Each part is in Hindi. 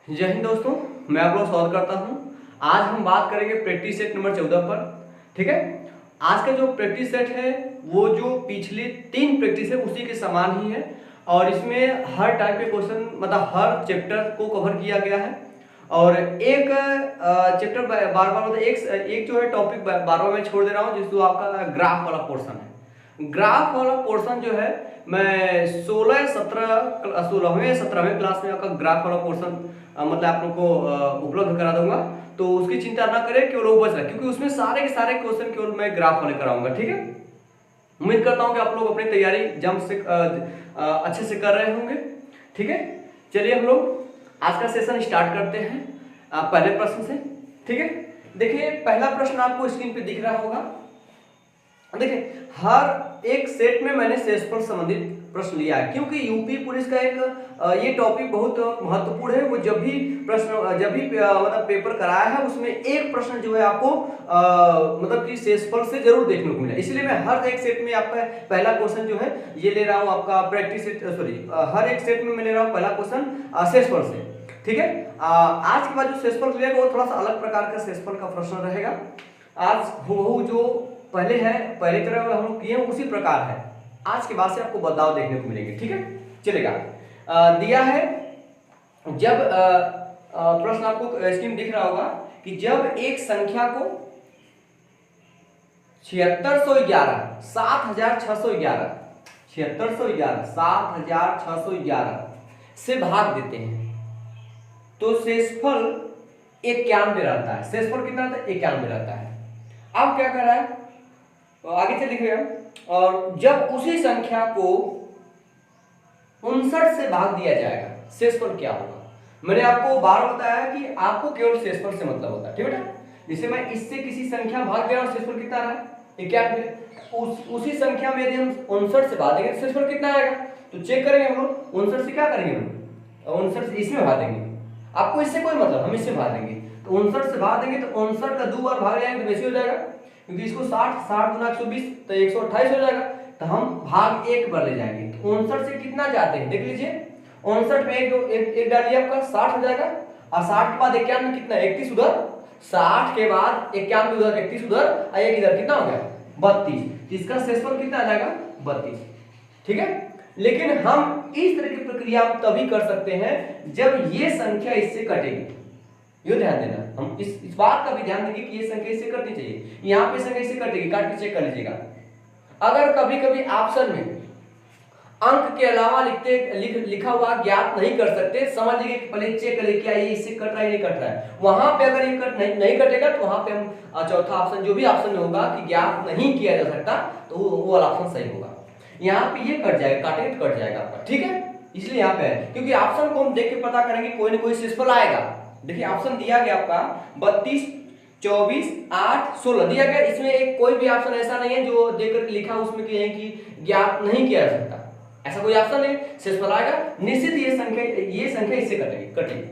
जय हिंद दोस्तों, मैं आप लोग स्वागत करता हूं। आज हम बात करेंगे प्रैक्टिस सेट नंबर 14 पर। ठीक है, आज का जो प्रैक्टिस सेट है वो जो पिछली 3 प्रैक्टिस है उसी के समान ही है और इसमें हर टाइप के क्वेश्चन मतलब हर चैप्टर को कवर किया गया है और एक चैप्टर बार बार मतलब एक जो है टॉपिक बार बार मैं छोड़ दे रहा हूँ जिसको आपका ग्राफ वाला पोर्शन है। ग्राफ वाला पोर्शन जो है मैं 16वें 17वें क्लास में आपका ग्राफ वाला पोर्शन मतलब आप लोग को उपलब्ध करा दूंगा, तो उसकी चिंता ना करें, केवल वो बच रहा है क्योंकि उसमें सारे के सारे क्वेश्चन केवल मैं ग्राफ वाले कराऊंगा। ठीक है, उम्मीद करता हूं कि आप लोग अपनी तैयारी जम से अच्छे से कर रहे होंगे। ठीक है, चलिए हम लोग आज का सेशन स्टार्ट करते हैं पहले प्रश्न से। ठीक है, देखिए पहला प्रश्न आपको स्क्रीन पे दिख रहा होगा। देखिए हर एक सेट में मैंने शेषफल संबंधित प्रश्न लिया है क्योंकि यूपी पुलिस का एक ये टॉपिक बहुत महत्वपूर्ण है। वो जब भी मतलब पेपर कराया है उसमें एक प्रश्न जो है आपको मतलब कि शेषफल से जरूर देखने को मिला, इसलिए मैं हर एक सेट में आपका पहला क्वेश्चन जो है ये ले रहा हूँ आपका प्रैक्टिस सेट हर एक सेट में मैं ले रहा हूँ पहला क्वेश्चन शेषफल से। ठीक है, आज के बाद जो शेषफल मिलेगा वो थोड़ा सा अलग प्रकार का शेषफल का प्रश्न रहेगा। आज वो जो पहले तरह हम लोग किए उसी प्रकार है, आज के बाद से आपको बदलाव देखने को मिलेंगे। ठीक है, चलेगा। दिया है जब प्रश्न आपको स्क्रीन दिख रहा होगा कि जब एक संख्या को 7611 7611 7611 से भाग देते हैं तो शेषफल 91 रहता है। शेषफल कितना रहता है? 91 रहता है। अब क्या कर रहा है, आगे से लिखेगा और जब उसी संख्या को 59 से भाग दिया जाएगा शेषफल क्या होगा। मैंने आपको बार बताया कि आपको केवल शेषफल से मतलब होता है। ठीक है बेटा, जैसे मैं इससे किसी संख्या भाग दे रहा हूं, शेषफल कितना रहा? 91। उसी संख्या में यदि हम 59 से भाग देंगे तो शेषफल कितना आएगा? तो चेक करेंगे हम लोग 59 से क्या करेंगे, हम 59 से इसमें भाग देंगे। आपको इससे कोई मतलब, हम इससे भाग देंगे तो 59 से भाग देंगे तो 59 का 2 बार भाग जाएंगे तो वैसे हो जाएगा क्योंकि इसको 60 गुना 120 तो 128 हो जाएगा, तो हम भाग 1 पर ले जाएंगे। तो 59 से कितना जाते हैं देख लीजिए, 59 में एक डालिए आपका 60 हो जाएगा और 60 के बाद 91 कितना 31 उधर, 60 के बाद 91 उधर 31 उधर और एक इधर कितना हो गया 32। इसका शेषफल कितना आ जाएगा 32। ठीक है, लेकिन हम इस तरह की प्रक्रिया तभी कर सकते हैं जब ये संख्या इससे कटेगी। ये ध्यान देना, हम इस बात का भी ध्यान देंगे कि ये संख्या इससे कटनी चाहिए। यहाँ पे संख्या इससे कटेगी, काट के चेक कर लीजिएगा। अगर कभी कभी ऑप्शन में अंक के अलावा लिखा हुआ ज्ञात नहीं कर सकते, समझ लीजिए कि पहले चेक करें क्या ये इससे कट रहा है नहीं कट रहा है। वहां पे अगर ये नहीं कटेगा तो वहां पे हम चौथा ऑप्शन जो भी ऑप्शन में होगा कि ज्ञात नहीं किया जा सकता तो वो वाला ऑप्शन सही होगा। यहाँ पे ये कट जाएगा, काटेंगे तो कट जाएगा आपका। ठीक है, इसलिए यहाँ पे है क्योंकि ऑप्शन को हम देख के पता करेंगे कोई ना कोई शेषफल आएगा। देखिए ऑप्शन दिया गया आपका 32 24 8 16 दिया गया, इसमें एक कोई भी ऑप्शन ऐसा नहीं है जो देकर लिखा उसमें कि ज्ञात नहीं किया जा सकता, ऐसा कोई ऑप्शन नहीं। शेषफल आएगा निश्चित, ये संख्या इससे कटेगी।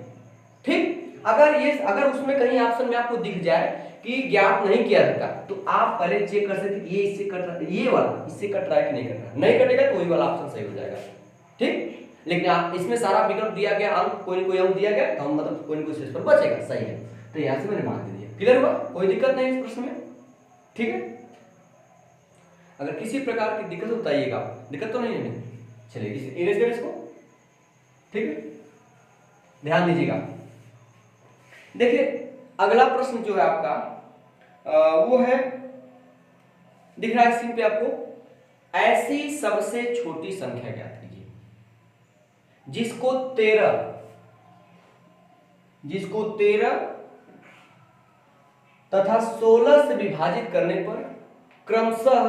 ठीक, अगर उसमें कहीं ऑप्शन में आपको दिख जाए कि ज्ञात नहीं किया जाता तो आप पहले चेक कर सकते ये इससे कट रहा है, ये वाला इससे कट रहा है कि नहीं कट रहा है। नहीं कटेगा तो वही वाला ऑप्शन सही हो जाएगा। ठीक, लेकिन आप इसमें सारा विकल्प दिया गया, अंक कोई ना कोई अंक दिया गया तो हम मतलब कोई ना कोई शेषफल बचेगा, सही है। तो यहाँ से मैंने मार्क दे दिया। क्लियर हुआ? कोई दिक्कत नहीं इस प्रश्न में। ठीक है, अगर किसी प्रकार की दिक्कत बताइएगा, दिक्कत तो नहीं है। चलिए इरेज करें इसको। ठीक है, ध्यान दीजिएगा। देखिए अगला प्रश्न जो है आपका वो है, दिख रहा है स्क्रीन पे आपको, ऐसी सबसे छोटी संख्या ज्ञात कीजिए जिसको 13 तथा 16 से विभाजित करने पर क्रमशः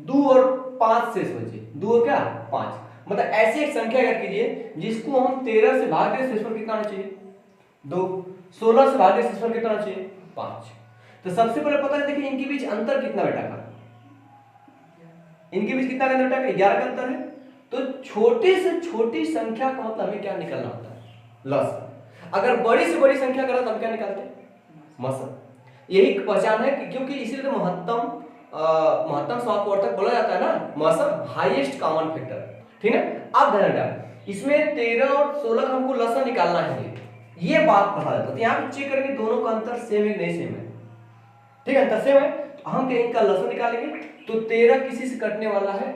2 और 5 शेष बचे। 2 और क्या 5, मतलब ऐसी एक संख्या ज्ञात कीजिए जिसको हम 13 से भाग दें, शेषफल कितना आना चाहिए 2, 16 से भाग दें, शेषफल कितना आना चाहिए 5। तो सबसे पहले पता है, देखिए इनके बीच अंतर कितना बेटा का, इनके बीच कितना का अंतर है 11 का अंतर है। तो छोटी से छोटी संख्या का मतलब हमें क्या निकालना होता है लस। अगर बड़ी से बड़ी संख्या करें तो हम क्या निकालते हैं मसद। यही पहचान है कि क्योंकि इसीलिए तो महत्तम समापवर्तक बोला जाता है ना, मसद हाईएस्ट कॉमन फैक्टर। ठीक है, अब ध्यान रखना इसमें 13 और 16 का हमको लसन निकालना है, ये बात बता देता। तो यहाँ पे चेक करेंगे दोनों का अंतर सेम है नहीं सेम है, ठीक है, अंतर सेम है, तो हम कहीं का लसन निकालेंगे। तो 13 किसी से कटने वाला है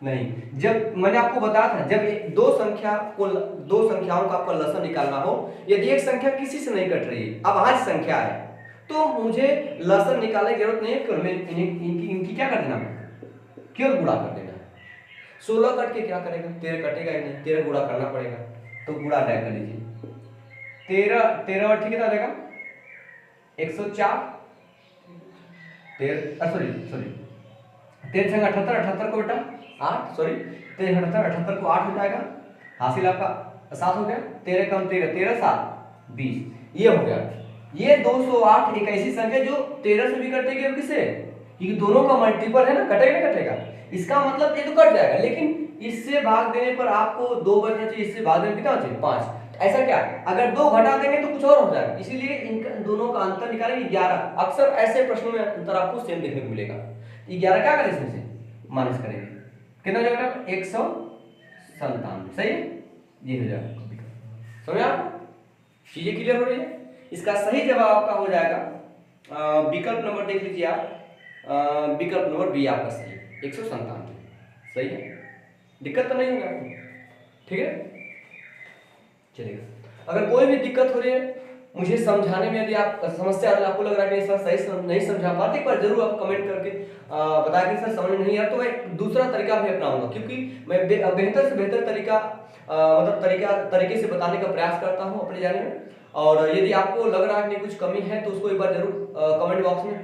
नहीं। जब मैंने आपको बताया था जब दो संख्याओं का आपका लसन निकालना हो, यदि एक संख्या किसी से नहीं कट रही है, अब आज संख्या है तो मुझे लसन निकालने की जरूरत नहीं है, केवल इनकी क्या कर देना, केवल गुणा कर देना है। 16 कट के क्या करेगा, 13 कटेगा ही नहीं, 13 गुणा करना पड़ेगा, तो गुणा डाय कर लीजिए। 13 और ठीक है, आ जाएगा 104, 13 सॉरी 13 संग 78, 78 को बेटा 8, सॉरी 13 78 को 8 हो जाएगा, हासिल आपका 7 हो गया, 13 कम 13, 13 7 20, ये हो गया। ये 208 एक ऐसी संख्या जो 13 से भी कटेगी और किससे, क्योंकि दोनों का मल्टीपल है ना, कटेगा नहीं कटेगा, इसका मतलब ये तो कट जाएगा, लेकिन इससे भाग देने पर आपको 2 बचना चाहिए, इससे भाग देने कितना चाहिए 5। ऐसा क्या, अगर 2 घटा देंगे तो कुछ और हो जाएगा, इसीलिए इन दोनों का अंतर निकालेंगे 11। अक्सर ऐसे प्रश्नों में अंतर आपको सेम देखने को मिलेगा। 11 क्या करें, इसमें से माइनस करेंगे, कितना हो जाएगा 197, सही है, ये हो जाएगा। समझ आप, चीजें क्लियर हो रही है। इसका सही जवाब आपका हो जाएगा विकल्प नंबर देख लीजिए आप, विकल्प नंबर बी आपका सही है, 197, सही है, दिक्कत तो नहीं होगा, ठीक है, चलेगा। अगर कोई भी दिक्कत हो रही है मुझे समझाने में, यदि आप समस्या आपको लग रहा है कि सर सही नहीं समझा पाते, एक बार जरूर आप कमेंट करके बताएं कि सर समझ नहीं आया, तो मैं दूसरा तरीका भी अपनाऊंगा, क्योंकि मैं बेहतर से बेहतर तरीका मतलब तरीके से बताने का प्रयास करता हूं अपने जाने में। और यदि आपको लग रहा है कि कुछ कमी है तो उसको एक बार जरूर कमेंट बॉक्स में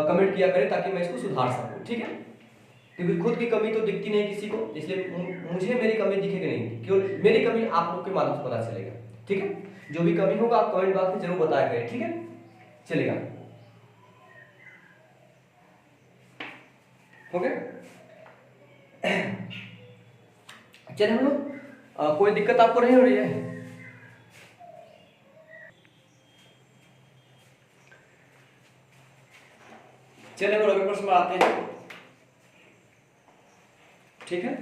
कमेंट किया करें, ताकि मैं इसको सुधार सकूं, ठीक है, क्योंकि खुद की कमी तो दिखती नहीं किसी को, इसलिए मुझे मेरी कमी दिखेगी नहीं, केवल मेरी कमी आप लोग के माध्यम से पता चलेगा, ठीक है। जो भी कमी होगा आप कमेंट बॉक्स में जरूर बताया करें, ठीक है, चलेगा, ओके। चलिए हम लोग, कोई दिक्कत आपको नहीं हो रही है, चलिए हम लोग अगले प्रश्न में आते हैं, ठीक है,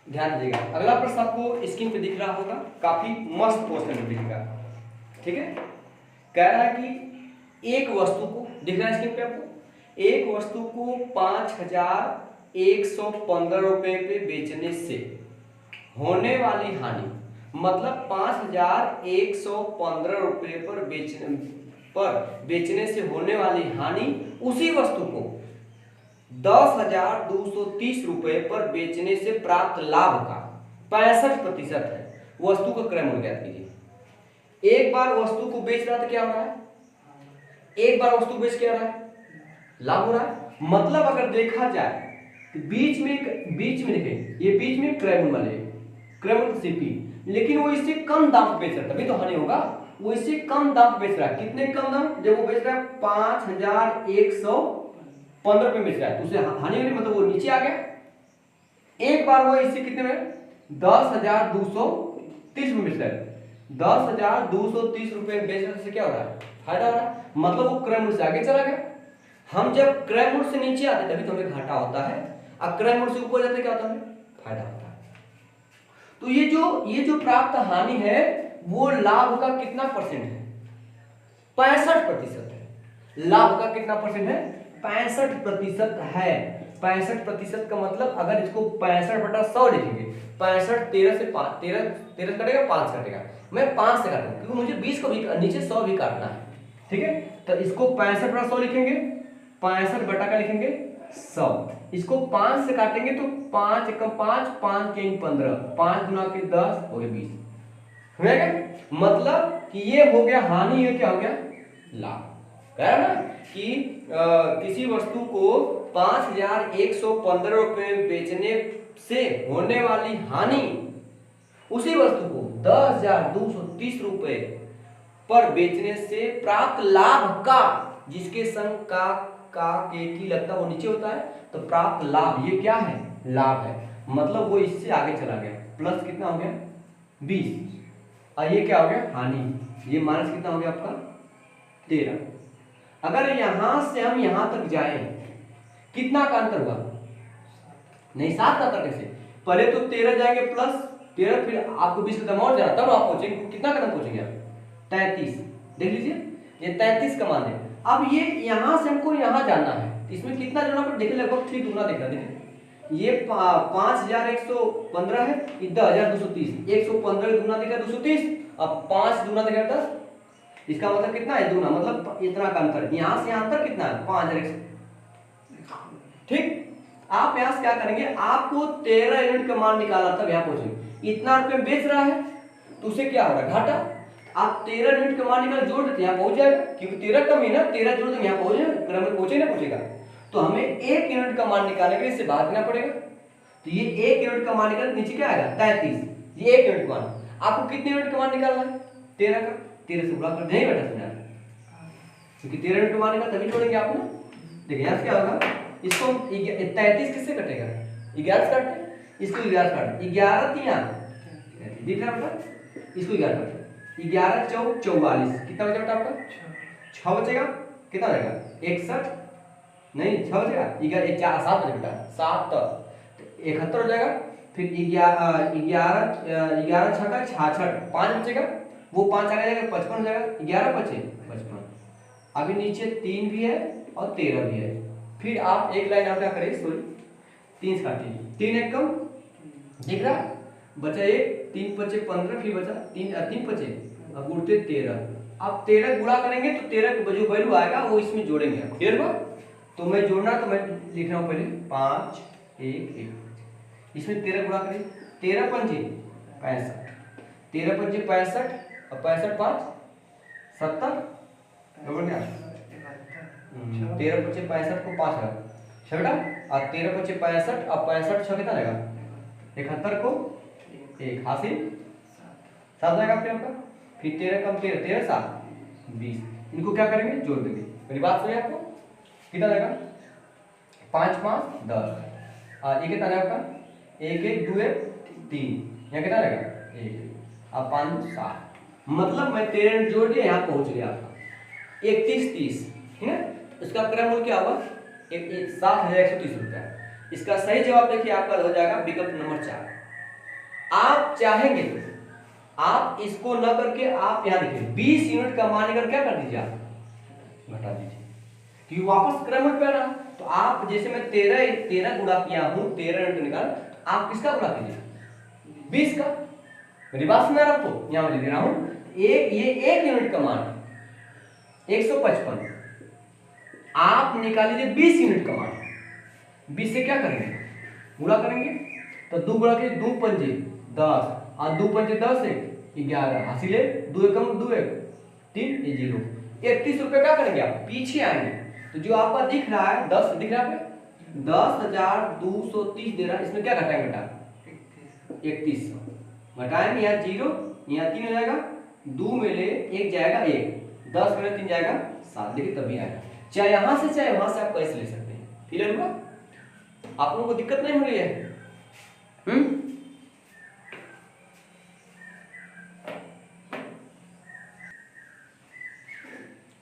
ध्यान दीजिएगा। अगला प्रश्न आपको स्क्रीन पे दिख रहा होगा, काफी मस्त क्वेश्चन दिखेगा, ठीक है। कह रहा है कि एक वस्तु को, दिख रहा है स्क्रीन पे आपको, एक वस्तु को 5115 रुपए पे बेचने से होने वाली हानि, मतलब 5115 रुपए पर बेचने से होने वाली हानि उसी वस्तु को 10,230 रुपए पर बेचने से प्राप्त लाभ का 65% है। वस्तु का क्रय मूल्य ज्ञात कीजिए। एक बार वस्तु को बेच रहा था, क्या हो रहा है, एक बार वस्तु बेच क्या रहा है, लाभ हो रहा है। मतलब अगर देखा जाए तो बीच में देखें, ये बीच में क्रय मूल्य वाले क्रय मूल्य सीपी, लेकिन वो इससे कम दाम पे बेच रहा है, तभी तो हानि होगा। वो इससे कम दाम पे बेच रहा है, कितने कम दाम, जब वो बेच रहा है 5115 रुपए बेच रहा है, तो उसे हानि हो रही, मतलब वो नीचे आ गया। एक बार वो इससे कितने में 10,230 रुपए बेच रहा है, 10,230 रुपए बेचने से क्या हो रहा है, फायदा हो रहा है, मतलब वो क्रय मूल्य से आगे चला गया। हम जब क्रय मूल्य से नीचे आते तभी तो हमें घाटा होता है, अब क्रय मूल्य से ऊपर जाते क्या होता है, फायदा होता है। तो ये जो प्राप्त हानि है वो लाभ का कितना परसेंट है, 65% है। लाभ का कितना परसेंट है, 65% है। 65% का मतलब अगर इसको 65/100 लिखेंगे, 65 13 से 5 13 कटेगा, 5 कटेगा, मैं 5 से काटूंगा क्योंकि मुझे 20 को भी नीचे 100 भी काटना है, ठीक है। तो इसको 65/100 लिखेंगे, 65 बटा का लिखेंगे 100, इसको 5 से काटेंगे तो 5 एकम 5, 5 के 15, 5 गुना के 10 हो गया 20, हो गया। मतलब कि ये हो गया हानि, ये क्या हो गया, लाभ। कह रहा ना कि किसी वस्तु को 5115 रुपए बेचने से होने वाली हानि उसी वस्तु को 10,230 रुपए पर बेचने से प्राप्त लाभ का, जिसके संग का की लगता वो नीचे होता है, तो प्राप्त लाभ ये क्या है, लाभ है। मतलब वो इससे आगे चला गया, प्लस कितना हो गया 20, और ये क्या हो गया हानि, ये माइनस कितना हो गया आपका 13। अगर यहां से हम यहां तक जाए कितना का अंतर हुआ, नहीं 7 का अंतर कैसे, पहले तो 13 जाएंगे प्लस 13, फिर आपको 20 कदम और जाना, तब आप पहुंचेंगे। कितना कदम पहुंचेंगे आप? 33। देख लीजिए ये 33 का मान है। अब ये यहां से हमको यहां जाना है, इसमें कितना जोड़ना पड़ेगा? देखिए लगभग 3 दूना दिख रहा है। देखिए ये 5115 है, 10230, 115 दूना दिख रहा है 230, अब 5 दूना दिख रहा है 10। इसका मतलब कितना है? दूना, मतलब इतना का अंतर, यहां से अंतर कितना है? 5100। ठीक, आप यहां से क्या करेंगे? आपको 13 यूनिट का मान निकालना, तब यहां पहुंचेंगे। इतना रुपये बेच रहा है तो उसे क्या हो रहा है? घाटा। आप 13 यूनिट का मान निकाल जोड़ देते, यहाँ पहुंच जाएगा, क्योंकि 13 कम है ना, 13 जोड़ देंगे यहाँ पहुंचे ना पहुंचेगा। तो हमें 1 यूनिट का मान निकालने के लिए इसे भाग देना पड़ेगा। तो ये 1 यूनिट का मान निकाल, नीचे क्या आएगा? 33। ये 1 यूनिट का मान। आपको कितने यूनिट का मान निकालना है? 13 का। 13 से गुणा कर देंगे बेटा, सुना, क्योंकि 13 यूनिट का मान निकाल तभी जोड़ेंगे आप ना। देखिए यहाँ से क्या होगा, इसको 33 किससे कटेगा? 11 से काटे, इसको 11 से काटे, 11 3 दिख रहा है बेटा, इसको 11 काटे, 11 चौक 44, कितना बचा बेटा आपका? 6 बचेगा। कितना बचेगा? 61 नहीं, 6 बचेगा, 11 4 7 बचेगा बेटा, 7 71 हो जाएगा। फिर 11 छक्का 66, 5 बचेगा, वो 5 आ जाएगा 55 हो जाएगा, 11 बचे 55। अभी नीचे 3 भी है और 13 भी है। फिर आप एक लाइन आप क्या करें, सॉरी 3 से काटिए, 3 एक कम दिख रहा, बचा 1, 3 बचे 15, फिर बचा 3 बचे, अब उड़ते 13। आप 13 गुणा करेंगे तो 13 का जो वैल्यू आएगा वो इसमें जोड़ेंगे। क्लियर हुआ? तो मैं जोड़ना, तो मैं लिख रहा हूँ पहले 5 1 1, इसमें 13 गुणा करें, 13 पंजे 65, 13 पंजे 65 और 65 5 70, बराबर क्या? 13 पच्चीस 65 को 5 है बेटा, और 13 पच्चीस 65 और 65 6 कितना रहेगा? 71 को 1 हासिल 7 जाएगा आपके आपका। फिर 13 कम 13 13 7 20, इनको क्या करेंगे? जोड़ देंगे। मेरी बात सुनिए, आपको कितना रहेगा? 5 5 10 और ये कितना रहेगा आपका? 1 1 2 1 3, यहाँ कितना रहेगा? 1 और 5 7, मतलब मैं 13 जोड़ दिया, यहाँ पहुंच गया आपका 31 30, ठीक है। इसका क्रम मूल्य क्या होगा? 7,130 रुपया। इसका सही जवाब देखिए आपका हो जाएगा विकल्प नंबर 4। आप चाहेंगे तो आप इसको न करके आप यहाँ देखिए 20 यूनिट का मान लेकर क्या कर दीजिए, आप घटा दीजिए, क्योंकि वापस क्रम मूल्य पे रहा। तो आप जैसे मैं 13 गुणा किया हूँ, 13 यूनिट निकाल, तो आप किसका गुणा कीजिए? 20 का। मेरी बात सुना रहा आपको, यहाँ मैं लिख रहा हूँ ये 1 यूनिट का मान 155, आप निकाल लीजिए 20 यूनिट का मान। 20 से क्या करेंगे? गुणा करेंगे, तो 2 गुणा के 2 पंजे 10 और 2 पंजे 10 1 11 हासिल है, 2 एकम 2 1 3 ये 0। 31 रुपये क्या करेंगे आप? पीछे आएंगे, तो जो आपका दिख रहा है 10 दिख रहा है, 10,230 दे रहा है, इसमें क्या घटाएंगे बेटा? 3100 घटाएंगे, यहाँ 0 यहाँ 3 हो जाएगा, 2 में ले 1 जाएगा 1, 10 में 3 जाएगा 7, देखिए तभी आएगा। चाहे यहां से चाहे वहां से आप कैसे ले सकते हैं। क्लियर हुआ? आप लोगों को दिक्कत नहीं हो रही है?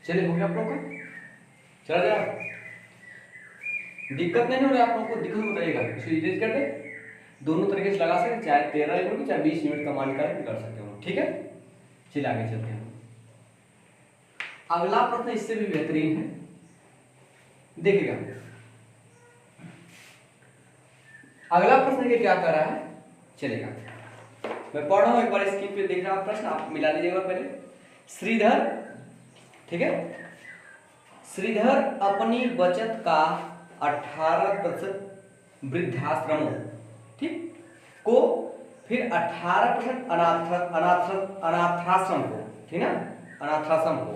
चलिए हो गया आप लोगों को, चला जाए, दिक्कत नहीं हो रही आप लोगों को? दिक्कत बताइएगा, इसको इरेज कर दे, दोनों तरीके से लगा सकते, चाहे 13 यूनिट चाहे 20 यूनिट का मान कर सकते हो, ठीक है। चलिए आगे चलते हैं। अगला प्रश्न इससे भी बेहतरीन है, देखिएगा। अगला प्रश्न ये क्या कर रहा है, चलेगा मैं पढ़ रहा हूं, एक बार स्क्रीन पे देख रहा हूं प्रश्न, आप मिला लीजिएगा पहले। श्रीधर, ठीक है, श्रीधर अपनी बचत का 18% वृद्धाश्रमों, ठीक, को फिर 18% अनाथाश्रम को, ठीक ना, अनाथाश्रम को,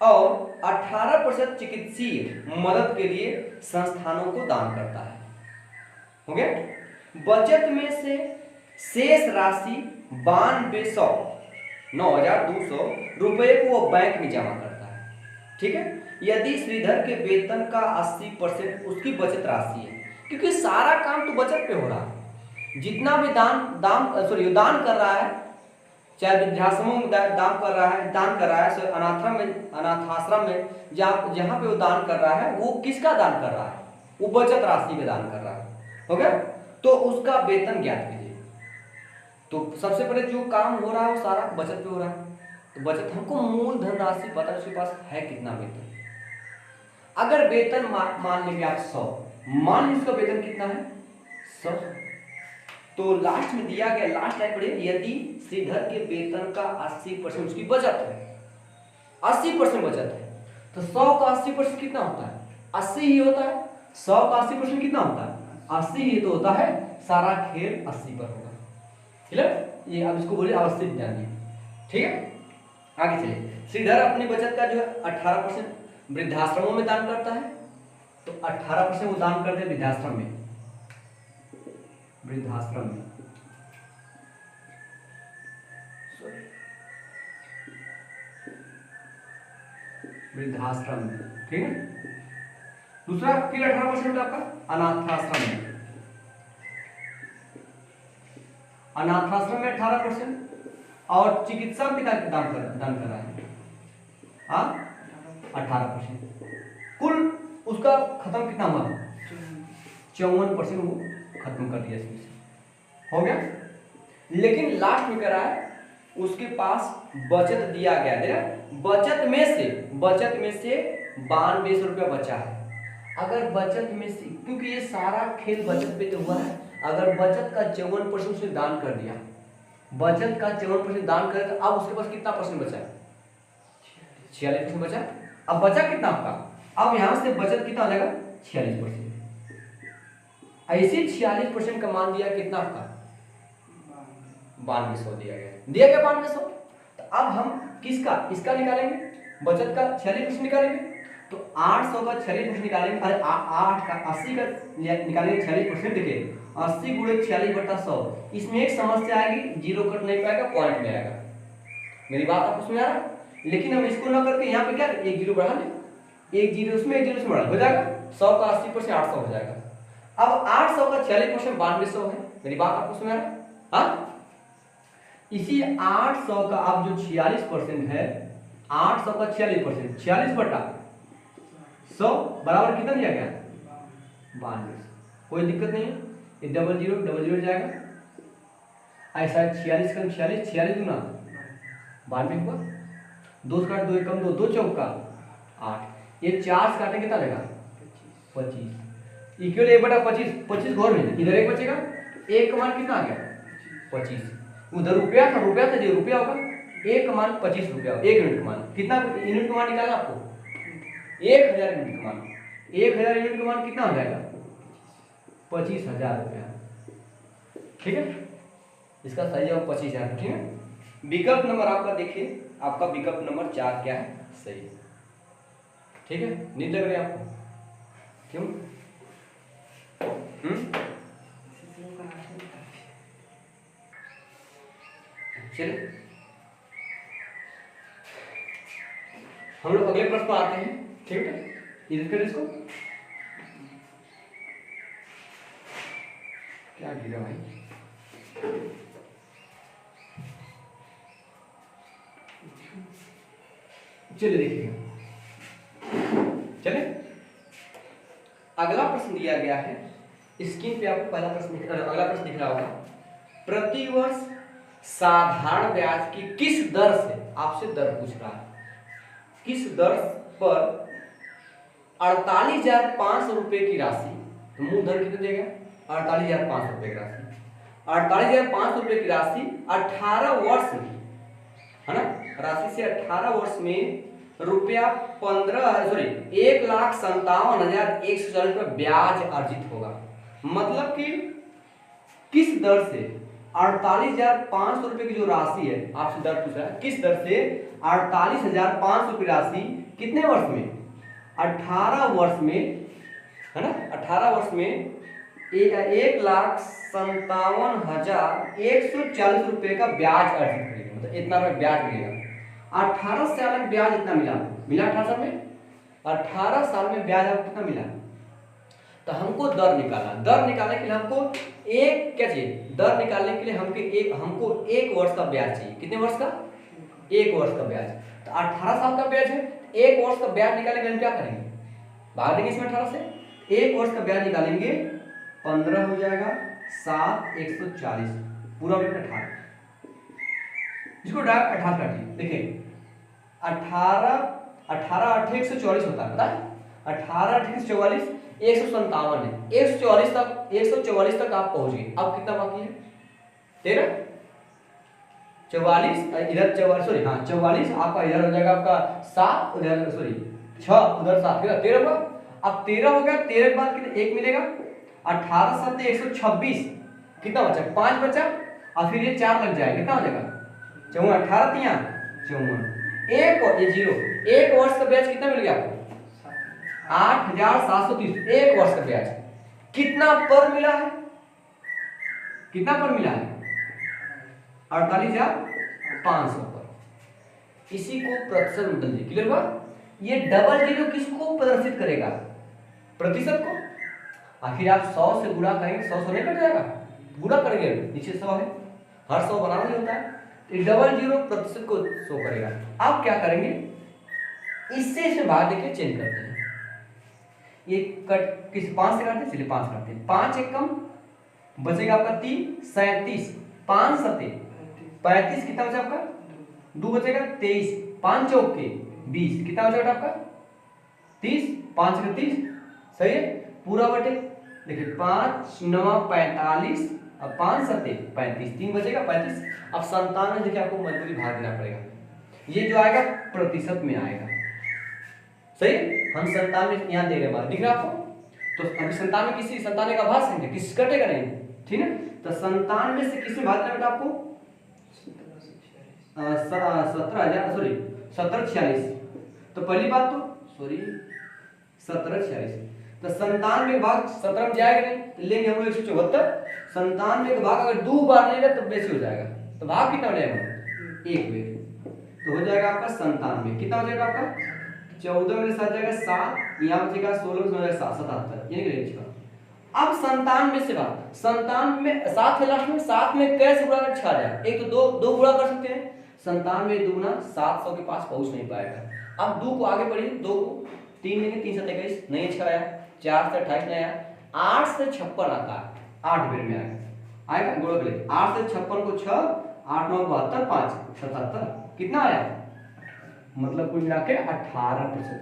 और 18% चिकित्सीय मदद के लिए संस्थानों को दान करता है। हो गया? बचत में से शेष राशि 92,9,200 रुपए को वो बैंक में जमा करता है, ठीक है। यदि श्रीधर के वेतन का 80% उसकी बचत राशि है, क्योंकि सारा काम तो बचत पे हो रहा है, जितना भी दान कर रहा है, चाहे वृद्धाश्रमों में दान कर रहा है, अनाथाश्रम में जहाँ पे वो दान कर रहा है, वो किसका दान कर रहा है? वो बचत राशि का दान कर रहा है। हो गया? तो उसका वेतन ज्ञात कीजिए। तो सबसे पहले जो काम हो रहा है वो सारा बचत पे हो रहा है, तो बचत हमको मूल धनराशि पता है उसके पास है कितना वेतन। अगर वेतन मान लेंगे आप 100, मान लीजिए उसका वेतन कितना है 100, तो लास्ट में दिया गया लास्ट टाइप पढ़े, यदि श्रीधर के वेतन का 80% उसकी बचत है, 80% बचत है, तो 100 का 80% कितना होता है 80 ही होता है। 100 का 80% कितना होता है 80 ही तो होता है, सारा खेल 80 पर होगा। क्लियर? ये अब इसको बोलिए अवस्थित ध्यान दिए, ठीक है। आगे चलिए, श्रीधर अपनी बचत का जो है 18% वृद्धाश्रमों में दान करता है, तो 18% वो दान करते हैं वृद्धाश्रम में, वृद्धाश्रम में वृद्धाश्रम में, ठीक है। दूसरा फिर 18% आपका अनाथाश्रम में, अनाथाश्रम में 18%, और चिकित्सा पिता के दान कर रहा है, हाँ 18%। कुल उसका खत्म कितना हुआ 54% वो खत्म कर दिया इसमें से, हो गया। लेकिन लास्ट में कह रहा है उसके पास बचत दिया गया है, बचत में से 9200 रुपया बचा है। अगर बचत में से, क्योंकि ये सारा खेल बचत पे तो हुआ है, अगर बचत का 54% उसने दान कर दिया, बचत का 54% दान कर, तो अब उसके पास कितना परसेंट बचा है 46% बचा। अब बचा कितना आपका, अब यहां से बचत कितना हो जाएगा 46%। ऐसे 46% का मान दिया कितना आपका 9200 दिया गया 9200। तो अब हम किसका इसका निकालेंगे, बचत का 46% निकालेंगे, तो 800 का 46% निकालेंगे, अरे 8 का 80 का निकालेंगे 46%। देखिए 80 गुणे 46/100, इसमें एक समस्या आएगी, जीरो कट नहीं पाएगा, पॉइंट में आएगा। मेरी बात आपको समझ आ रहा है? लेकिन हम इसको ना करके यहाँ पे क्या एक जीरो बढ़ा लें, एक जीरो उसमें एक जीरो उसमें बढ़ा, हो जाएगा 100 का 80% 800 हो जाएगा। अब 800 का 46% 9200 है। मेरी बात आपको समझ आ रहा है? हाँ, इसी 800 का अब जो 46% है, 800 का 46%, 46/100 बराबर कितना दिया गया 9200। कोई दिक्कत नहीं है, ये डबल जीरो जाएगा, ऐसा 46 कम 46, 46 गुना 92 हुआ, 2 काट 2 कम 2, 2 चौका 8, ये 4 काटे कितना लगेगा 25, इक्वल 1/25, 25 घोर में इधर एक बचेगा, एक का मान कितना आ गया 25, उधर रुपया था जो रुपया होगा, एक का मान 25 रुपया, एक यूनिट का मान कितना, यूनिट का मान निकालना आपको 1000 यूनिट का मान, 1000 यूनिट का मान कितना हो जाएगा 25,000 रुपया, ठीक है। इसका सही जवाब 25,000, ठीक है। विकल्प नंबर आपका देखिए, आपका विकल्प नंबर 4 क्या है सही, ठीक है। नींद लग रही है आपको, क्यों? चलिए हम लोग अगले प्रश्न पर आते हैं, ठीक है। इधर कर इसको, क्या गिरा भाई, चलिए देखिए, चलिए अगला प्रश्न दिया गया है, स्क्रीन पे आपको पहला प्रश्न, अगला प्रश्न दिख रहा होगा। प्रतिवर्ष साधारण ब्याज की किस दर से, आपसे दर पूछ रहा है, किस दर पर 48,500 रुपए की राशि, तो मूल धन कितने देगा 48,500 रुपए की राशि, 48,500 रुपए की राशि 18 वर्ष में, है ना, राशि से 18 वर्ष में रुपया 1,57,140 रुपये ब्याज अर्जित होगा। मतलब कि किस दर से 48,500 रुपए की जो राशि है, आपसे दर पूछ रहा है, किस दर से 48,500 की राशि कितने वर्ष में 18 वर्ष में, है ना, 18 वर्ष में 1,57,140 रुपए का ब्याज अर्जित करेगा, मतलब इतना रुपया ब्याज मिलेगा। 18 साल में ब्याज इतना मिला 18 साल में, 18 साल में ब्याज आपको कितना मिला, तो हमको दर निकालना, दर निकालने के लिए हमको एक क्या चाहिए, दर निकालने के लिए हमको एक वर्ष का ब्याज चाहिए। कितने वर्ष का, एक वर्ष का ब्याज, तो 18 साल का ब्याज है, एक वर्ष का ब्याज निकालेंगे, हम क्या करेंगे भाग देंगे इसमें 18 से, एक वर्ष का ब्याज निकालेंगे 15 हो जाएगा, 7 140 पूरा वेट 18, इसको डायरेक्ट 18 काटिए। देखिए 18 18 8 144 होता है, पता है? 18 8 144 157 है। 144 तक आप पहुंच गए। अब कितना बाकी है? 13 44 इधर 44, सॉरी हाँ 44 आपका इधर हो जाएगा, आपका 7 उधर, सॉरी 6 उधर 7, कितना 13 हुआ। अब 13 हो गया, 13 के बाद कितना 1 मिलेगा, 18 7 126, कितना बचा 5 बचा, और फिर ये 4 लग जाएगा, कितना हो जाएगा 54, 18 तिया 54, एक और ये 0, एक वर्ष का ब्याज कितना मिल गया आपको 8730, एक वर्ष का ब्याज कितना पर मिला है, कितना पर मिला है 48,500 पर। इसी को प्रतिशत में बदल दिए, क्लियर हुआ? ये डबल जीरो किसको प्रदर्शित करेगा, प्रतिशत को। आखिर आप 100 से गुणा करेंगे, 100 से नहीं कट जाएगा, गुणा करेंगे नीचे 100 है, हर 100 बनाना ही होता है, तो डबल जीरो प्रतिशत को शो करेगा। आप क्या करेंगे, इससे भाग देके चेंज करते हैं, ये कट किस 5 से काटते हैं, चलिए 5 काटते हैं, 5 एक कम बचेगा आपका 3 37, 5 7 35, कितना बचा आपका 2 बचेगा 23, 5 चौक के 20, कितना बचा आपका 30, 5 के 30, सही है पूरा बटे। देखिए 5 9 45 और 5 7 35, 3 बचेगा 35। अब 97 देखिए आपको मजबूरी भाग देना पड़ेगा, ये जो आएगा प्रतिशत में आएगा, सही है। हम 97 यहाँ दे रहे हैं, दिख रहा है आपको, तो अभी 97 किसी 97 का भाग संख्या किस कटेगा नहीं, ठीक है। तो 97 से किसमें भाग देना बेटा आपको 17,000, सॉरी 1746, तो पहली बात तो सॉरी 1746, तो 97 भाग 17 में जाएगा नहीं, तो लेंगे हम लोग 174, 97 का भाग अगर 2 बार लेगा तो बेसी हो जाएगा, तो भाग कितना हो जाएगा 1 बेर, तो हो जाएगा आपका 97, कितना हो जाएगा आपका 14 में साथ जाएगा 7, यहाँ बचेगा 16 में हो जाएगा 77, ये निकलेगा। अब 97 से बात 97 में 7 है लास्ट में, 7 में कैसे गुणा कर छा जाए, एक तो दो गुणा कर सकते हैं, 97 दुगुना 700 के पास पहुंच नहीं पाएगा। अब 2 को आगे बढ़िए, 2 को 3 लेंगे, 3 7 21 नहीं अच्छा आया, 4 से 28 नहीं आया, 8 से 56 आता है, 8 बेर में आएगा गुणा कर ले, 8 से 56 को 6 8 9 72 5 77, कितना आया, मतलब कुल मिला के 18%।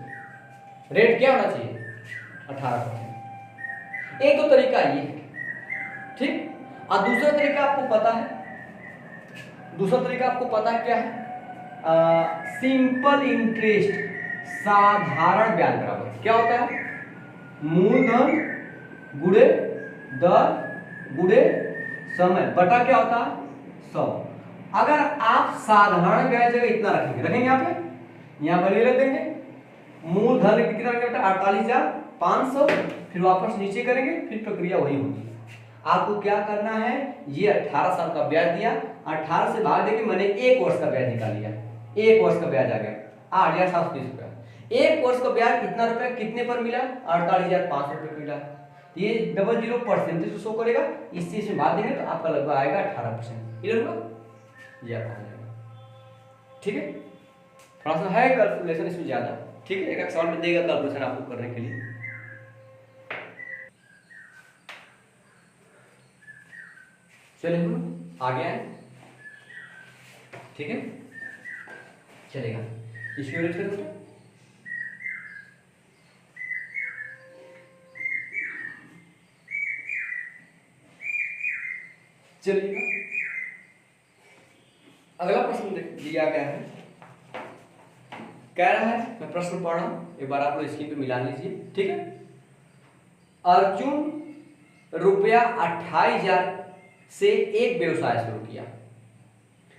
रेट क्या होना चाहिए 18%। एक तो तरीका ये, ठीक। और दूसरा तरीका आपको पता है, दूसरा तरीका आपको पता है क्या है, सिंपल इंटरेस्ट, साधारण ब्याज बराबर क्या होता है, मूलधन गुणे दर गुणे समय बटा क्या होता है 100। अगर आप साधारण ब्याज जगह इतना रखेंगे यहाँ पे, यहाँ पर रख देंगे, मूलधन कितना बेटा 48,500, फिर वापस नीचे करेंगे, फिर प्रक्रिया वही होगी। आपको क्या करना है, ये 18 साल का ब्याज दिया, 18 से भाग देके मैंने 1 वर्ष का ब्याज निकाल लिया, 1 वर्ष का ब्याज आ गया 8,730 रुपया। 1 वर्ष का ब्याज इतना रुपया कितने पर मिला 48,500 रुपये मिला, तो ये डबल जीरो परसेंटेज शो करेगा, इस चीज में भाग देंगे तो आपका लगभग आएगा 18%, क्लियर हुआ, ये आपका हो जाएगा, ठीक है। थोड़ा सा है कैलकुलेशन इसमें ज्यादा, ठीक है, एक सवाल में देगा कैलकुलेशन आपको करने के लिए। चलिए हम आगे आए, ठीक है, चलेगा इसको रेट कर दो, चलिएगा अगला प्रश्न दिया गया है, कह रहा है, मैं प्रश्न पढ़ रहा हूं, एक बार आप लोग स्क्रीन पे मिला लीजिए, ठीक है। अर्जुन रुपया 28,000 से एक व्यवसाय शुरू किया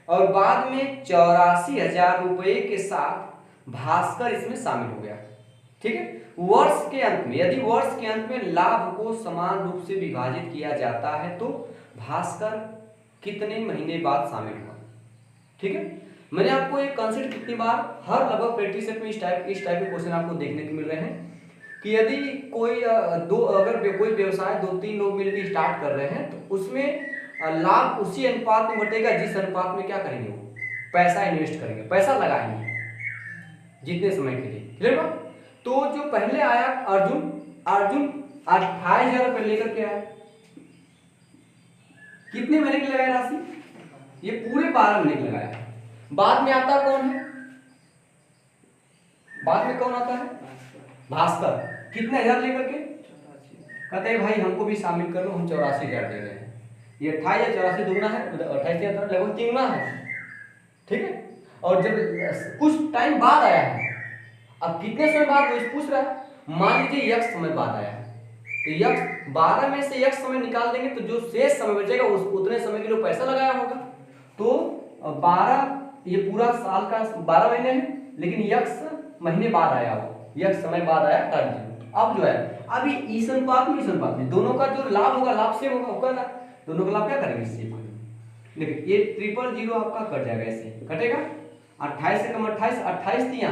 और बाद में 84,000 रुपए के साथ भास्कर इसमें शामिल हो गया, ठीक है। वर्ष के अंत में, यदि वर्ष के अंत में लाभ को समान रूप से विभाजित किया जाता है तो भास्कर कितने महीने बाद शामिल हुआ, ठीक है। मैंने आपको एक कंसेप्ट कितनी बार हर लगभग प्रैक्टिस सेट में इस टाइप के क्वेश्चन आपको देखने को मिल रहे हैं कि यदि कोई अगर कोई व्यवसाय 2-3 लोग मिलकर स्टार्ट कर रहे हैं तो उसमें लाभ उसी अनुपात में बटेगा जिस अनुपात में क्या करेंगे, वो पैसा इन्वेस्ट करेंगे, पैसा लगाएंगे जितने समय के लिए, क्लियर बात। तो जो पहले आया अर्जुन 28,000 रुपये लेकर के आया, कितने महीने के लिए लगाया राशि? ये पूरे 12 महीने के लगाया। बाद में आता कौन है? बाद में कौन आता है? भास्कर। कितने हजार लेकर के? कहते हैं भाई हमको भी शामिल कर लो, हम 84,000 दे रहे हैं। ये 28 या 84 दुगना है, 28 लगभग 3 गुना है, ठीक है। और जब कुछ टाइम बाद आया है, अब कितने समय बाद वो पूछ रहा है, मान लीजिए x समय बाद आया है, तो x 12 में से x समय निकाल देंगे तो जो शेष समय बचेगा उस उतने समय के लिए पैसा लगाया होगा। तो 12 ये पूरा साल का 12 महीने है, लेकिन x महीने बाद आया हो, x समय बाद आया टाइम। अब जो है अभी इस अनुपात में दोनों का जो लाभ होगा, लाभ सेम होगा ना, दोनों का लाभ क्या करेंगे? सेम। देखिए ये 000 आपका कट जाएगा, ऐसे कटेगा। 28 से कम 28, 28 दिया,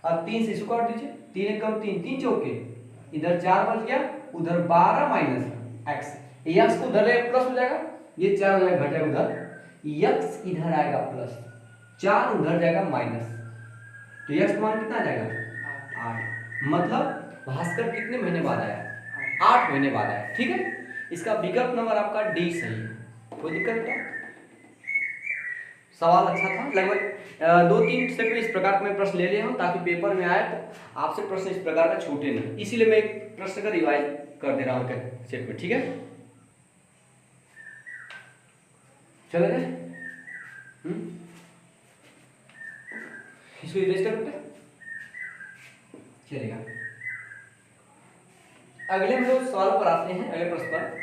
अब 3 से इसको काट दीजिए, 3 कम 3, 3 चौके, इधर 4 बच गया, उधर 12 माइनस x, x को उधर ले प्लस हो जाएगा, ये 4 हो जाएगा, घटेगा उधर, x इधर आएगा प्लस, 4 उधर जाएगा माइनस, तो x मान कितना आ जाएगा? 8। मतलब भास्कर कितने महीने बाद आया? 8 महीने बाद आया, ठीक है। इसका विकल्प नंबर आपका डी सही है, कोई दिक्कत क्या? सवाल अच्छा था। लगभग 2-3 सेट में इस प्रकार का मैं प्रश्न ले लिया हूं ताकि पेपर में आए तो आपसे प्रश्न इस प्रकार का छूटे नहीं, इसीलिए मैं एक प्रश्न का रिवाइज कर दे रहा हूं सेट में, ठीक है। चलेगा? इसको इरेज कर बेटा, चलेगा। अगले हम लोग सवाल पर आते हैं, अगले प्रश्न पर।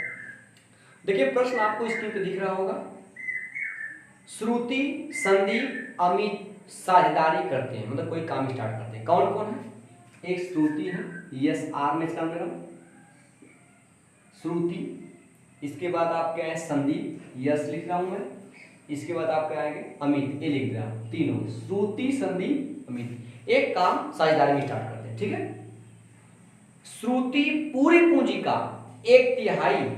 देखिए प्रश्न आपको स्क्रीन पे दिख रहा होगा। श्रुति, संदीप, अमित साझेदारी करते हैं, मतलब कोई काम स्टार्ट करते हैं। कौन कौन है? एक श्रुति है, यस आर में इसका नाम, श्रुति। इसके बाद आपके आए संदीप, यस लिख रहा हूं मैं। इसके बाद आपके आएंगे अमित, ए लिख रहा हूं। तीनों श्रुति, संदीप, अमित एक काम साझेदारी में स्टार्ट करते हैं, ठीक है। श्रुति पूरी पूंजी का 1/3,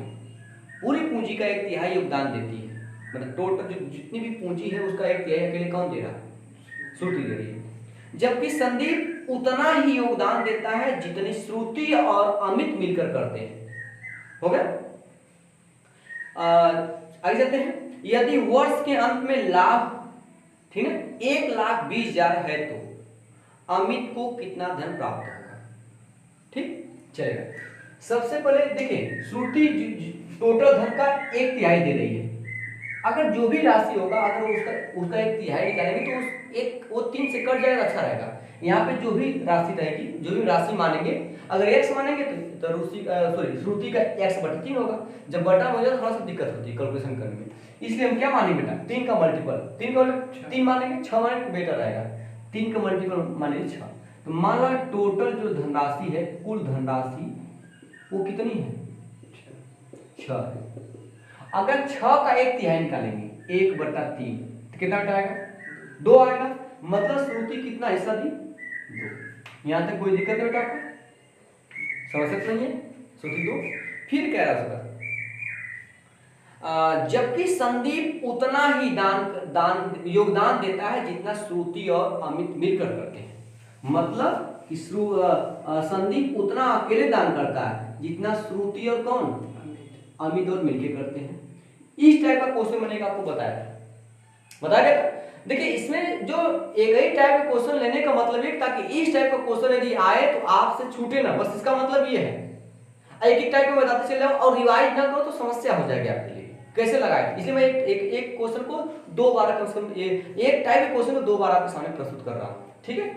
पूरी पूंजी का 1/3 योगदान देती है, मतलब टोटल जो जितनी भी पूंजी है उसका 1/3 अकेले कौन दे रहा है? श्रुति दे रही है। जबकि संदीप उतना ही योगदान देता है जितनी श्रुति और अमित मिलकर करते हैं। हो गया? आगे चलते हैं। यदि वर्ष के अंत में लाभ, ठीक है, 1,20,000 है तो अमित को कितना धन प्राप्त होगा? ठीक चलेगा। सबसे पहले देखिए, श्रुति टोटल धन का 1/3 दे रही है। अगर जो भी राशि होगा, अगर उसका 1/3 निकालेंगे तो वो 3 से कट जाएगा, अच्छा रहेगा। यहाँ पे जो भी राशि रहेगी, जो भी राशि मानेंगे, अगर x मानेंगे तो श्रुति का x/3 होगा। जब बटा हो जाए थोड़ा सा दिक्कत होती है कैलकुलेशन करने में, इसलिए हम क्या मानेंगे बेटा? 3 का मल्टीपल, 3 मानेंगे, 6 मानेंगे बेटर रहेगा। 3 का मल्टीपल मानेंगे 6। तो मान लो टोटल जो धनराशि है, कुल धनराशि वो कितनी है? 6 है। अगर 6 का 1/3 निकालेंगे, 1/3 तो कितना आएगा? 2 आएगा। मतलब श्रुति कितना हिस्सा दी? 2। यहां तक कोई दिक्कत है बेटा? आपको समझ नहीं है? श्रुति 2। फिर कह रहा है जबकि संदीप उतना ही योगदान देता है जितना श्रुति और अमित मिलकर करते हैं। मतलब कि संदीप उतना अकेले दान करता है जितना श्रुति और कौन? अमित और मिलकर करते हैं। इस टाइप का क्वेश्चन मैंने आपको बताया। देखिए इसमें जो एक ही टाइप का क्वेश्चन लेने का मतलब है ताकि इस टाइप का क्वेश्चन यदि आए तो आपसे छूटे ना, बस इसका मतलब ये है। एक टाइप में बताते चले और रिवाइज ना करो तो समस्या हो जाएगी आपके लिए कैसे लगाए। इसलिए मैं एक क्वेश्चन को 2 बार कम से कम, एक टाइप के क्वेश्चन को 2 बार आपके सामने प्रस्तुत कर रहा हूं, ठीक है।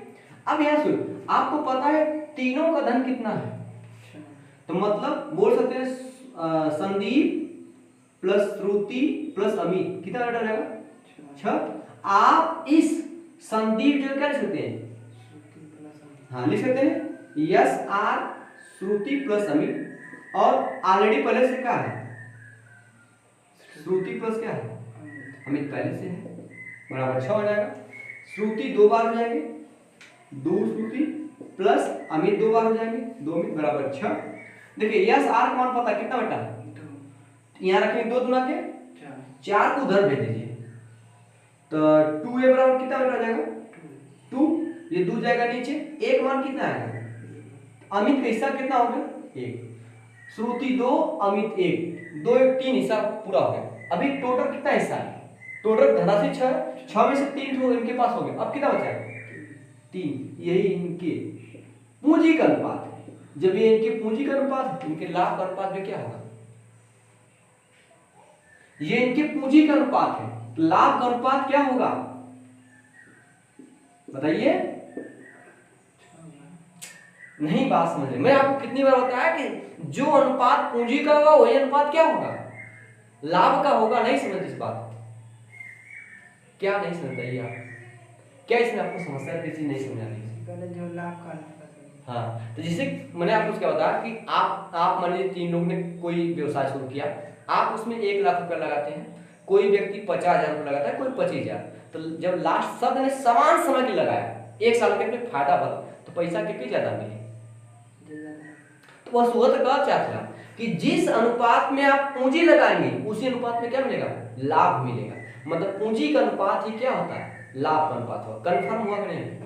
अब यहाँ सुन, आपको पता है तीनों का धन कितना है, तो मतलब बोल सकते हैं संदीप प्लस श्रुति प्लस अमित कितना बेटा रहेगा? 6। आप इस संदीप जो क्या लिख सकते हैं? हाँ लिख सकते हैं yes our Shruti plus Amit, और ऑलरेडी पहले से क्या है? श्रुति प्लस क्या है? अमित पहले से है, बराबर 6 हो जाएगा। श्रुति 2 बार हो जाएंगे, 2 श्रुति प्लस अमित 2 बार हो जाएंगे, 2 अमित बराबर 6। देखिए यस आर का मान पता कितना बेटा? यहाँ रखेंगे 2 गुना के 4 को उधर भेज दीजिए, तो 2a बराबर कितना बेटा जाएगा? 2। ये 2 जाएगा नीचे, 1 मान कितना आएगा? अमित का हिस्सा कितना हो गया? 1। श्रुति 2 अमित 1, 2 1 3 हिस्सा पूरा हो गया। अभी टोटल कितना हिस्सा है? टोटल धनराशि 6 में से 3 तो इनके पास हो गए। अब कितना बचा है? 3। यही इनके पूंजी का अनुपात है। जब ये इनके पूंजी का अनुपात, इनके लाभ का अनुपात में क्या होगा? ये इनके पूंजी का अनुपात है, तो लाभ का अनुपात क्या होगा बताइए? नहीं बात समझ रहे। मैं आपको कितनी बार बताया कि जो अनुपात पूंजी का होगा वही अनुपात क्या होगा? लाभ का होगा। नहीं समझ इस बात? क्या नहीं समझ रही आप? क्या इसमें आपको समस्या किसी नहीं समझ आ रही? जो लाभ का हाँ, तो जैसे मैंने आपको क्या बताया कि आप मान लीजिए 3 लोग ने कोई व्यवसाय शुरू किया, आप उसमें 1 लाख रुपया लगाते हैं, कोई व्यक्ति 50,000 रुपया लगाता है, कोई 25,000। तो जब लास्ट सब ने समान समय के लगाया, 1 साल के लिए फायदा भर, तो पैसा कितनी ज्यादा मिली? तो वह सुगत का क्या था कि जिस अनुपात में आप पूंजी लगाएंगे उसी अनुपात में क्या मिलेगा? लाभ मिलेगा। मतलब पूंजी का अनुपात ही क्या होता है? लाभ का अनुपात होगा। कन्फर्म हुआ कि नहीं?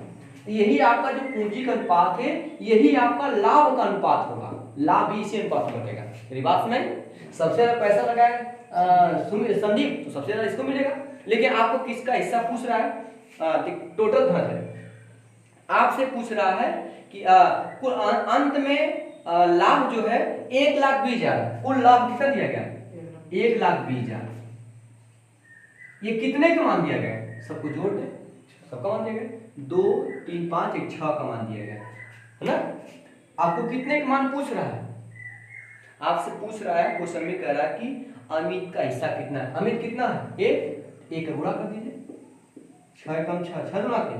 यही आपका जो पूंजी का अनुपात है, यही आपका लाभ का अनुपात होगा। लाभ भी इसी अनुपात में लगेगा। मेरी बात सुनाई? सबसे ज्यादा पैसा लगाए संदीप, तो सबसे ज्यादा इसको मिलेगा। लेकिन आपको किसका हिस्सा पूछ रहा है? टोटल धन है। आपसे पूछ रहा है कि कुल अंत में लाभ जो है 1,20,000। कुल लाभ कितना दिया गया? 1,20,000। ये कितने का मान दिया गया? सबको जोड़ दे, सबका मान दिया गया 2 3 5 1 6 का मान दिया गया है ना। आपको कितने का मान पूछ रहा है? आपसे पूछ रहा है, क्वेश्चन में कह रहा है कि अमित का हिस्सा कितना है। अमित कितना है? 1 गुणा कर दीजिए, 6 कम 6 6 गुणा के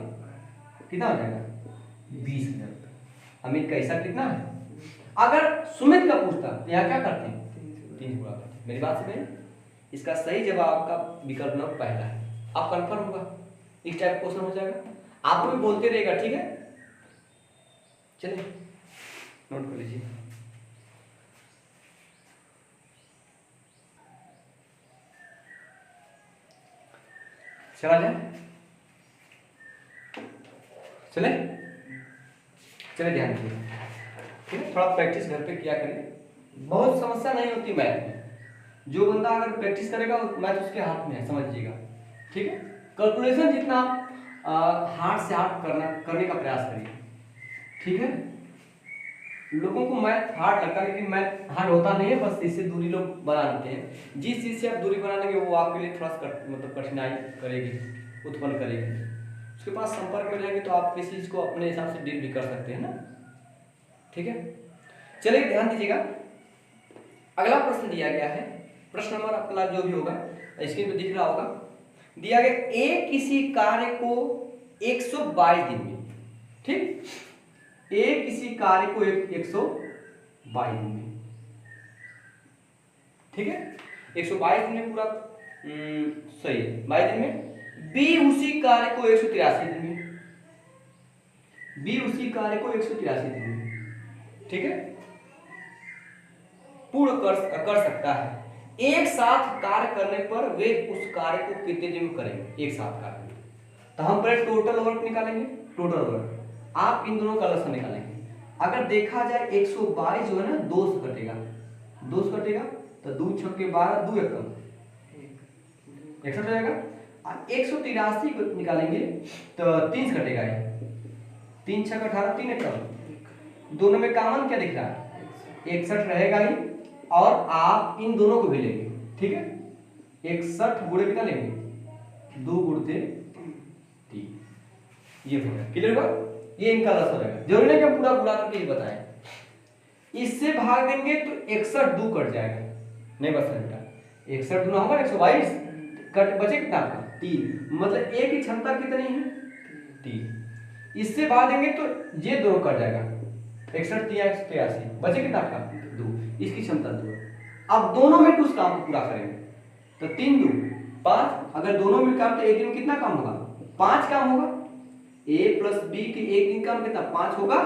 कितना हो जाएगा? 20,000। अमित का हिस्सा कितना है? अगर सुमित का पूछता तो यहाँ क्या करते हैं? 3 गुणा करते। मेरी बात समझे? इसका सही जवाब आपका विकल्प नंबर पहला है। आप कंफर्म होगा? इस टाइप क्वेश्चन हो जाएगा, आपको भी बोलते रहेगा। ठीक है, चलिए नोट कर लीजिए। चला जाए, चले चले ध्यान दीजिए। ठीक है, थोड़ा प्रैक्टिस घर पे किया करें। बहुत समस्या नहीं होती मैथ में। जो बंदा अगर प्रैक्टिस करेगा मैथ उसके हाथ में है, समझिएगा। ठीक है, कैलकुलेशन जितना हार्ड से हार्ड करने का प्रयास करिए। ठीक है, लोगों को मैथ हार्ड लगता है, लेकिन मैथ हार्ड होता नहीं है, बस इससे दूरी लोग बना लेते हैं। जिस चीज़ से आप दूरी बना लेंगे वो आपके लिए थोड़ा सा मतलब कठिनाई करेगी, उत्पन्न करेगी। उसके पास संपर्क में रहेंगे तो आप किसी चीज़ को अपने हिसाब से डील भी कर सकते हैं ना। ठीक है, चलिए ध्यान दीजिएगा। अगला प्रश्न दिया गया है, प्रश्न नंबर आपका जो भी होगा स्क्रीन पे दिख रहा होगा। दिया गया ए किसी कार्य को 122 दिन में, ठीक, ए किसी कार्य को 122 दिन में, ठीक है, 122 दिन में पूरा सही है, 22 दिन में। बी उसी कार्य को 183 दिन में, बी उसी कार्य को 183 दिन में, ठीक है, पूर्ण कर सकता है। एक साथ कार्य करने पर वे उस कार्य को कितने दिन में करेंगे? एक साथ कार्य। तो हम पहले टोटल वर्क निकालेंगे। टोटल वर्क आप इन दोनों का लसन निकालेंगे। अगर देखा जाए 122 जो है ना 2 से कटेगा, 2 से कटेगा तो 2 छक्के 12, 2 एकम 61 हो जाएगा। 183 को निकालेंगे तो 3 से कटेगा, 3 छक्के 18, 3 एकम। दोनों में कॉमन क्या दिख रहा है? 61 रहेगा ही, और आप इन दोनों को भी लेंगे। ठीक है, 61 गुणे कितना लेंगे? 2 गुणते 3। ये हो गया, क्लियर हुआ? ये इनका लस हो जाएगा। जरूरी नहीं कि हम पूरा गुणा करके ही बताएं। इससे भाग देंगे तो 61 2 कट जाएगा, नहीं बच बेटा, 61 गुना होगा 122, कट बचे कितना आपका? 3। मतलब ए की क्षमता कितनी है? 3। इससे भाग देंगे तो ये दोनों कट जाएगा, 61 3 183, बचे कितना आपका? 2। इसकी क्षमता 2। अब दोनों में उस काम को पूरा करेंगे तो 3 2 5। अगर दोनों मिलकर तो एक दिन कितना काम होगा? 5 काम होगा। ए प्लस बी के एक दिन काम कितना? 5 होगा।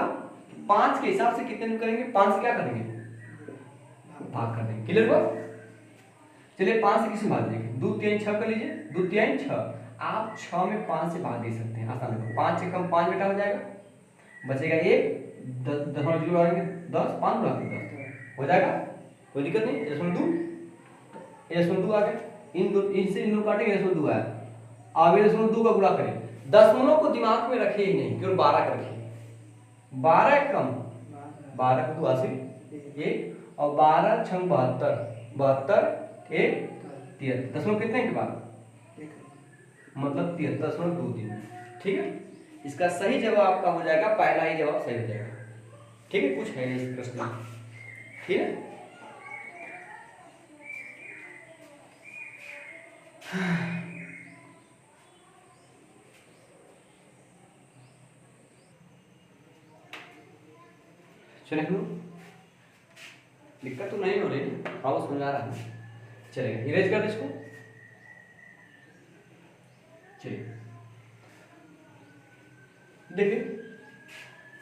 5 के हिसाब से कितने दिन करेंगे? 5 से क्या करेंगे? भाग कर देंगे। क्लियर हुआ? चलिए 5 से किसी भाग देंगे, 2 3 6 कर लीजिए, 2 3 6। आप 6 में 5 से भाग दे सकते हैं, आसान है। 5 से कम 5 बेटा हो जाएगा, बचेगा 1 10 10 5 गुणा 10 हो जाएगा, कोई दिक्कत नहीं। 0.2 ये 2 आ गए, इनसे इन दोनों काटेंगे, 2 आया। अब ये 2 का गुणा करें, दशमलव को दिमाग में रखिए ही नहीं, केवल 12 का रखिए। 12 कम 12 को 2 80 ये, और 12 छंग 72, 72 एक 73, दशमलव कितने के बाद मतलब 73.23। ठीक है, इसका सही जवाब आपका हो जाएगा, पहला ही जवाब सही हो जाएगा। ठीक है, कुछ है नहीं इस प्रश्न में। ठीक है, चलिए दिक्कत तो नहीं हो रही, हाँ समझ आ रहा है। चलेगा, इरेज कर दे इसको। चलिए देखिए,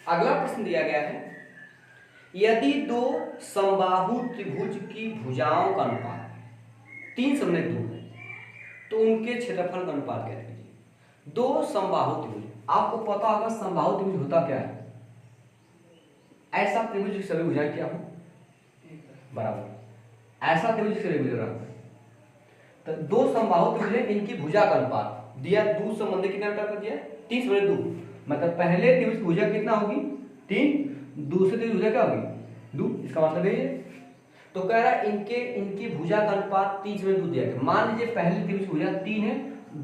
अगला प्रश्न दिया गया है, यदि दो समबाहु त्रिभुज की भुजाओं का अनुपात 3 समने 2 है तो उनके क्षेत्रफल का अनुपात क्या कीजिए। दो समबाहु त्रिभुज, आपको पता होगा समबाहु त्रिभुज होता क्या है, ऐसा त्रिभुज की सभी भुजाएं क्या हो बराबर, ऐसा त्रिभुज की सभी भुजाएं बराबर। तो दो समबाहु त्रिभुज है, इनकी भुजा का अनुपात दिया, दो संबंध कितना कर दिया 3 समने 2, मतलब पहले त्रिभुज की भुजा कितना होगी 3, दूसरे त्रिभुज की भुजा क्या होगी 2, इसका मतलब ये है। तो कह रहा है इनकी भुजा का अनुपात 3 समने 2 दिया गया। मान लीजिए पहले त्रिभुज की भुजा 3 है,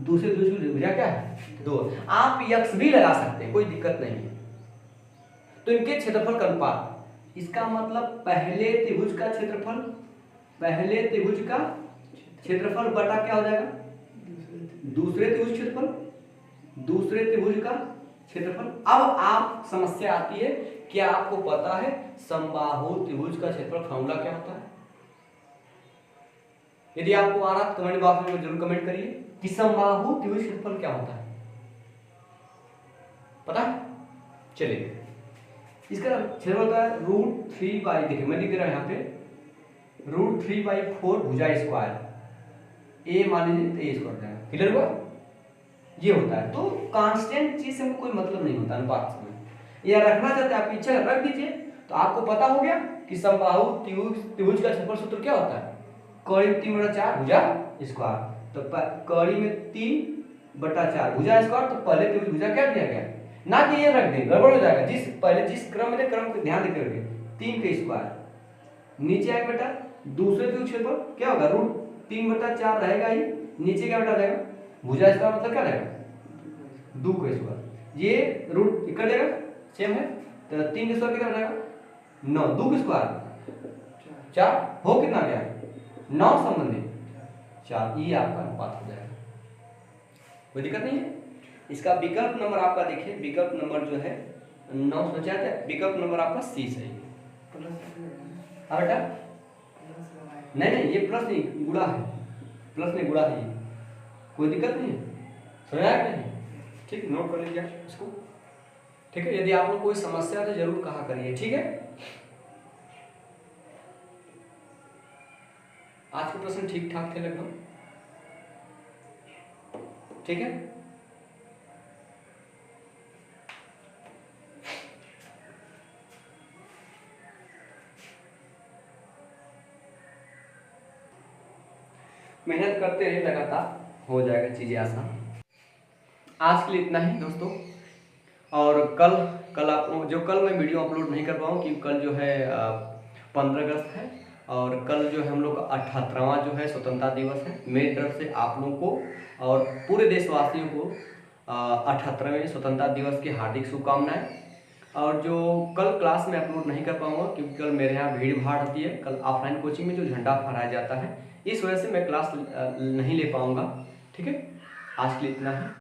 दूसरे त्रिभुज की भुजा क्या है 2। आप यक्स भी लगा सकते हैं, कोई दिक्कत नहीं है। तो इनके क्षेत्रफल का अनुपात, इसका मतलब पहले त्रिभुज का क्षेत्रफल, पहले त्रिभुज का क्षेत्रफल बटा क्या हो जाएगा दूसरे त्रिभुज क्षेत्रफल, दूसरे त्रिभुज का क्षेत्रफल। अब आप समस्या आती है, क्या आपको पता है समबाहु त्रिभुज का क्षेत्रफल फॉर्मूला क्या होता है। यदि आपको आ रहा तो कमेंट बॉक्स में जरूर कमेंट करिए कि समबाहु त्रिभुज क्षेत्रफल क्या होता है, पता है। चलिए, इसका क्षेत्रफल होता है √3/, देखिए मैं लिख दे रहा हूं यहाँ पे √3/4 भुजा स्क्वायर, ए मान लीजिए तो ए स्क्वायर जाएगा, क्लियर हुआ। ये होता है, तो कांस्टेंट चीज से हमको कोई मतलब नहीं होता अनुपात में, या रखना चाहते हैं आप इच्छा रख दीजिए। तो आपको पता हो गया कि समबाहु त्रिभुज का क्षेत्रफल सूत्र क्या होता है, कड़ी 3/4 भुजा स्क्वायर। तो कड़ी में 3/4 भुजा स्क्वायर, तो पहले त्रिभुज भुजा क्या दिया गया, ना कि ये रख दें गड़बड़ हो जाएगा, जिस क्रम में क्रम को ध्यान देकर के 3 का स्क्वायर नीचे आएगा बेटा, दूसरे त्रिभुज क्षेत्रफल क्या होगा √3/4 रहेगा ही, नीचे क्या बेटा रहेगा भुजा स्क्वायर, मतलब क्या रहेगा 2 का स्क्वायर, ये रूट कर देगा सेम है, तो 3 का स्क्वायर कितना रहेगा 9, 2 का स्क्वायर 4 हो कितना गया 9 संबंधी 4, ये आपका अनुपात हो जाएगा, कोई दिक्कत नहीं है। इसका विकल्प नंबर आपका देखिए, विकल्प नंबर जो है 9 सोचा था, विकल्प नंबर आपका सी सही है। हाँ बेटा, नहीं ये प्लस नहीं गुणा है, प्लस नहीं गुणा है, कोई दिक्कत नहीं है, समझा नहीं, ठीक, नोट कर लीजिए इसको। ठीक है, यदि आप लोग कोई समस्या तो जरूर कहा करिए, ठीक है। आज के प्रश्न ठीक ठाक थे लगभग, ठीक है। मेहनत करते रहिए, लगातार हो जाएगा चीजें आसान। आज के लिए इतना ही दोस्तों, और कल आप जो कल मैं वीडियो अपलोड नहीं कर पाऊँ क्योंकि कल जो है 15 अगस्त है, और कल जो है हम लोग का 78वां जो है स्वतंत्रता दिवस है। मेरी तरफ से आप लोगों को और पूरे देशवासियों को 78वें स्वतंत्रता दिवस की हार्दिक शुभकामनाएं। और जो कल क्लास में अपलोड नहीं कर पाऊंगा क्योंकि कल मेरे यहाँ भीड़ भाड़ होती है, कल ऑफलाइन कोचिंग में जो झंडा फहराया जाता है, इस वजह से मैं क्लास नहीं ले पाऊंगा, ठीक है। आज के लिए इतना है।